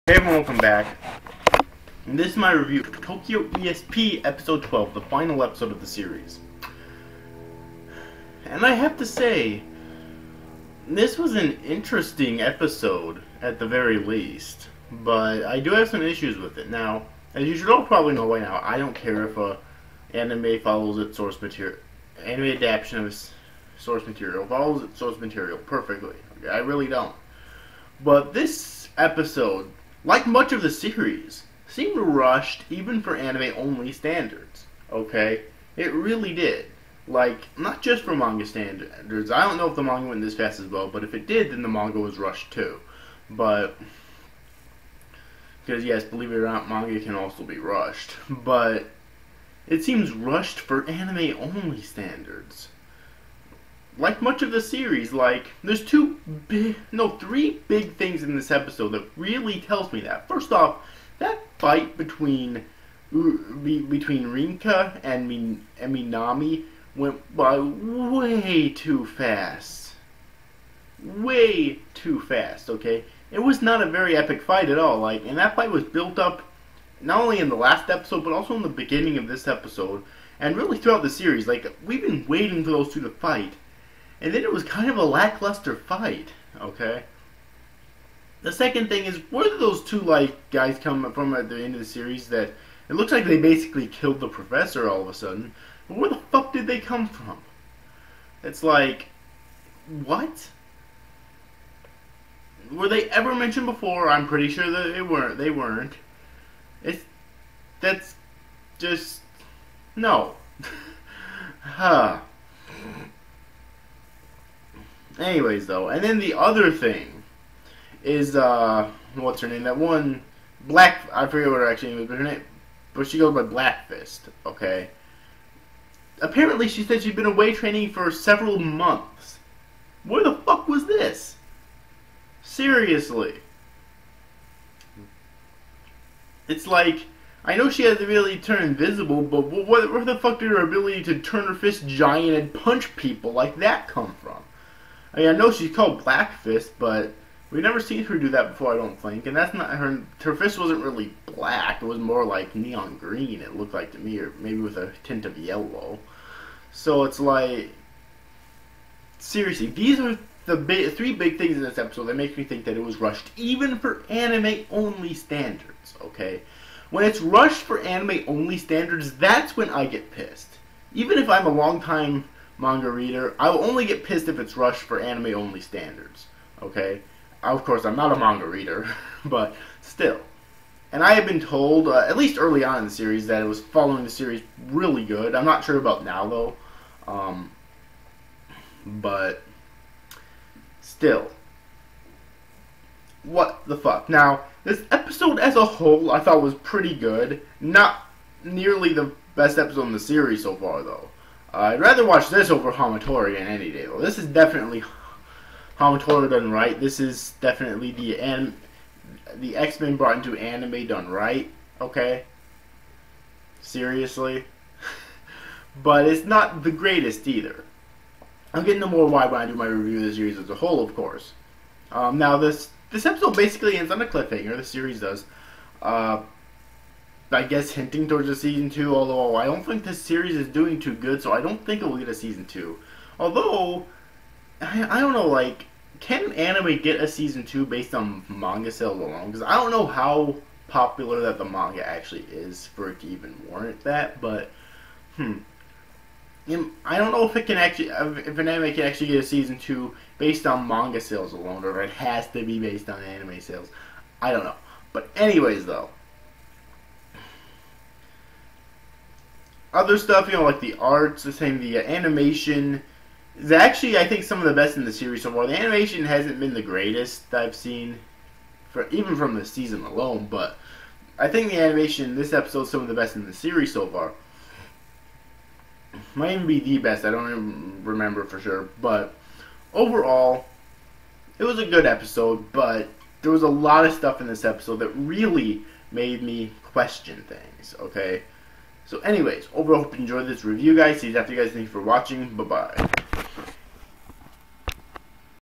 Hey everyone, welcome back. And this is my review of Tokyo ESP Episode 12, the final episode of the series. And I have to say, this was an interesting episode, at the very least. But I do have some issues with it. Now, as you should all probably know by now, I don't care if a anime follows its source material. Anime adaptation of its source material follows its source material perfectly. Okay? I really don't. But this episode, like much of the series, seemed rushed even for anime-only standards, okay? It really did. Like, not just for manga standards. I don't know if the manga went this fast as well, but if it did, then the manga was rushed too. But, because yes, believe it or not, manga can also be rushed. But, it seems rushed for anime-only standards. Like much of the series, like, there's three big things in this episode that really tells me that. First off, that fight between Rinka and Minami went by way too fast. Way too fast, okay? It was not a very epic fight at all, like, and that fight was built up not only in the last episode, but also in the beginning of this episode, and really throughout the series. Like, we've been waiting for those two to fight. And then it was kind of a lackluster fight, okay? The second thing is, where did those two, like, guys come from at the end of the series that it looks like they basically killed the professor all of a sudden? But where the fuck did they come from? It's like, what? Were they ever mentioned before? I'm pretty sure that they weren't. That's just, no. Huh. Anyways, though, and then the other thing is, what's her name? That one, I forget what her actual name is, but her name, but she goes by Black Fist, okay? Apparently, she said she'd been away training for several months. Where the fuck was this? Seriously. It's like, I know she has the ability to turn invisible, but where the fuck did her ability to turn her fist giant and punch people like that come from? I mean, I know she's called Black Fist, but we've never seen her do that before, I don't think. And that's not her fist wasn't really black. It was more like neon green, it looked like to me, or maybe with a tint of yellow. So it's like, seriously, these are the three big things in this episode that make me think that it was rushed, even for anime-only standards, okay? When it's rushed for anime-only standards, that's when I get pissed. Even if I'm a long-time manga reader, I will only get pissed if it's rushed for anime-only standards, okay? Of course, I'm not a manga reader, but still. And I have been told, at least early on in the series, that it was following the series really good. I'm not sure about now, though. But still. What the fuck? Now, this episode as a whole, I thought was pretty good. Not nearly the best episode in the series so far, though. I'd rather watch this over Hamatori any day, though. This is definitely Hamatori done right. This is definitely the X-Men brought into anime done right, okay? Seriously. But it's not the greatest either. I'll get into more why when I do my review of the series as a whole, of course. Now, this episode basically ends on a cliffhanger. The series does. I guess hinting towards a season 2, although I don't think this series is doing too good, so I don't think it will get a season 2. Although, I don't know, like, can anime get a season 2 based on manga sales alone? Because I don't know how popular that the manga actually is for it to even warrant that, but, I don't know if it can actually, if an anime can actually get a season 2 based on manga sales alone, or if it has to be based on anime sales. I don't know. But anyways, though. Other stuff, you know, like the arts, the animation is actually, I think, some of the best in the series so far. The animation hasn't been the greatest I've seen, even from the season alone, but I think the animation in this episode is some of the best in the series so far. Might even be the best, I don't even remember for sure, but overall, it was a good episode, but there was a lot of stuff in this episode that really made me question things, okay? So anyways, overall, hope you enjoyed this review, guys. See you after, guys. Thank you for watching. Bye-bye.